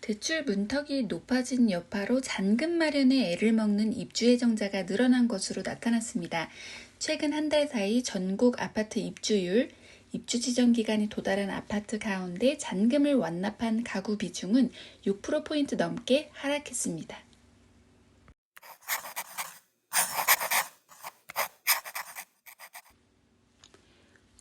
대출 문턱이 높아진 여파로 잔금 마련에 애를 먹는 입주 예정자가 늘어난 것으로 나타났습니다. 최근 한 달 사이 전국 아파트 입주율, 입주 지정 기간이 도달한 아파트 가운데 잔금을 완납한 가구 비중은 6%포인트 넘게 하락했습니다.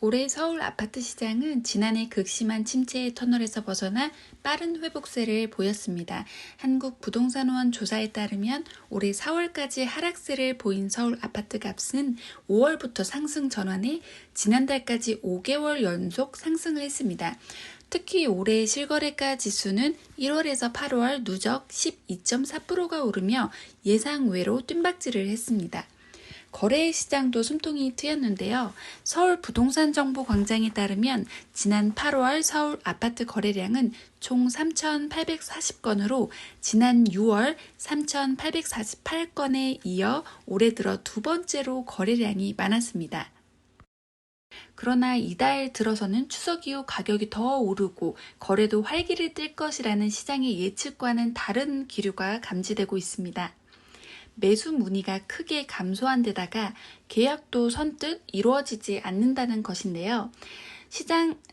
올해 서울 아파트 시장은 지난해 극심한 침체의 터널에서 벗어나 빠른 회복세를 보였습니다. 한국부동산원 조사에 따르면 올해 4월까지 하락세를 보인 서울 아파트 값은 5월부터 상승 전환해 지난달까지 5개월 연속 상승을 했습니다. 특히 올해 실거래가 지수는 1월에서 8월 누적 12.4%가 오르며 예상 외로 뜀박질을 했습니다. 거래 시장도 숨통이 트였는데요. 서울 부동산 정보 광장에 따르면 지난 8월 서울 아파트 거래량은 총 3,840건으로 지난 6월 3,848건에 이어 올해 들어 두 번째로 거래량이 많았습니다. 그러나 이달 들어서는 추석 이후 가격이 더 오르고 거래도 활기를 띨 것이라는 시장의 예측과는 다른 기류가 감지되고 있습니다. 매수 문의가 크게 감소한 데다가 계약도 선뜻 이루어지지 않는다는 것인데요.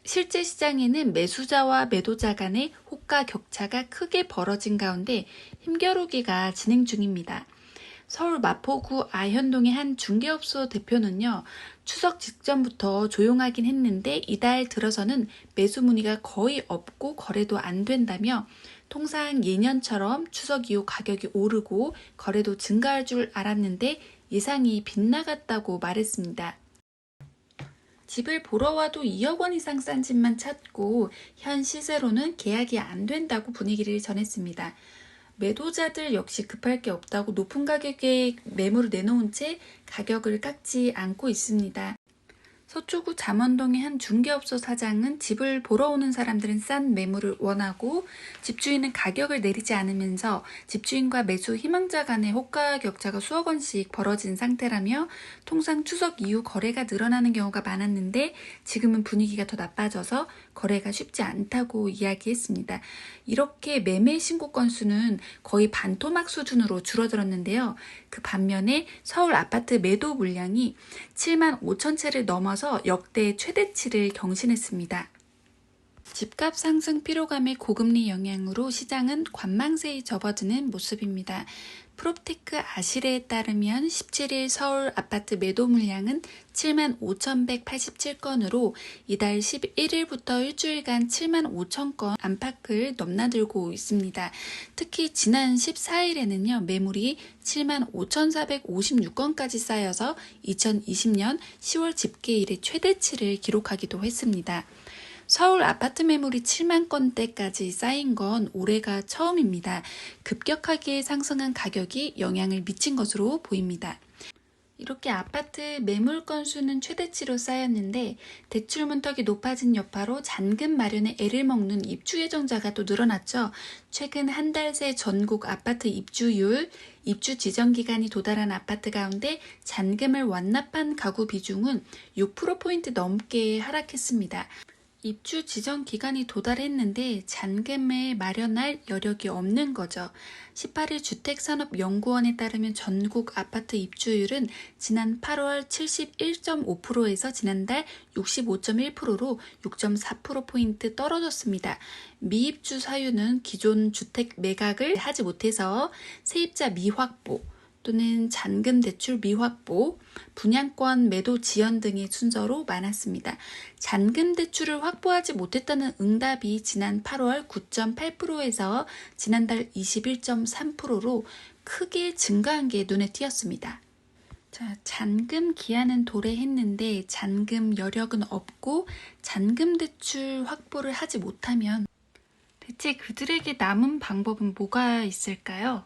실제 시장에는 매수자와 매도자 간의 호가 격차가 크게 벌어진 가운데 힘겨루기가 진행 중입니다. 서울 마포구 아현동의 한 중개업소 대표는요, 추석 직전부터 조용하긴 했는데 이달 들어서는 매수 문의가 거의 없고 거래도 안 된다며 통상 예년처럼 추석 이후 가격이 오르고 거래도 증가할 줄 알았는데 예상이 빗나갔다고 말했습니다. 집을 보러 와도 2억 원 이상 싼 집만 찾고 현 시세로는 계약이 안 된다고 분위기를 전했습니다. 매도자들 역시 급할 게 없다고 높은 가격에 매물을 내놓은 채 가격을 깎지 않고 있습니다. 서초구 잠원동의 한 중개업소 사장은 집을 보러 오는 사람들은 싼 매물을 원하고 집주인은 가격을 내리지 않으면서 집주인과 매수 희망자 간의 호가 격차가 수억 원씩 벌어진 상태라며 통상 추석 이후 거래가 늘어나는 경우가 많았는데 지금은 분위기가 더 나빠져서 거래가 쉽지 않다고 이야기했습니다. 이렇게 매매 신고 건수는 거의 반토막 수준으로 줄어들었는데요. 그 반면에 서울 아파트 매도 물량이 7만 5천 채를 넘어서 역대 최대치를 경신했습니다. 집값 상승 피로감의 고금리 영향으로 시장은 관망세에 접어드는 모습입니다. 프롭테크 아실에 따르면 17일 서울 아파트 매도 물량은 7만 5,187건으로 이달 11일부터 일주일간 7만 5천 건 안팎을 넘나들고 있습니다. 특히 지난 14일에는요, 매물이 7만 5,456건까지 쌓여서 2020년 10월 집계 이래 최대치를 기록하기도 했습니다. 서울 아파트 매물이 7만 건대까지 쌓인 건 올해가 처음입니다. 급격하게 상승한 가격이 영향을 미친 것으로 보입니다. 이렇게 아파트 매물 건수는 최대치로 쌓였는데 대출 문턱이 높아진 여파로 잔금 마련에 애를 먹는 입주 예정자가 또 늘어났죠. 최근 한 달 새 전국 아파트 입주율, 입주 지정 기간이 도달한 아파트 가운데 잔금을 완납한 가구 비중은 6%포인트 넘게 하락했습니다. 입주 지정 기간이 도달했는데 잔금을 마련할 여력이 없는 거죠. 18일 주택산업연구원에 따르면 전국 아파트 입주율은 지난 8월 71.5%에서 지난달 65.1%로 6.4%포인트 떨어졌습니다. 미입주 사유는 기존 주택 매각을 하지 못해서 세입자 미확보, 또는 잔금 대출 미확보, 분양권 매도 지연 등의 순서로 많았습니다. 잔금 대출을 확보하지 못했다는 응답이 지난 8월 9.8%에서 지난달 21.3%로 크게 증가한 게 눈에 띄었습니다. 자, 잔금 기한은 도래했는데 잔금 여력은 없고 잔금 대출 확보를 하지 못하면 대체 그들에게 남은 방법은 뭐가 있을까요?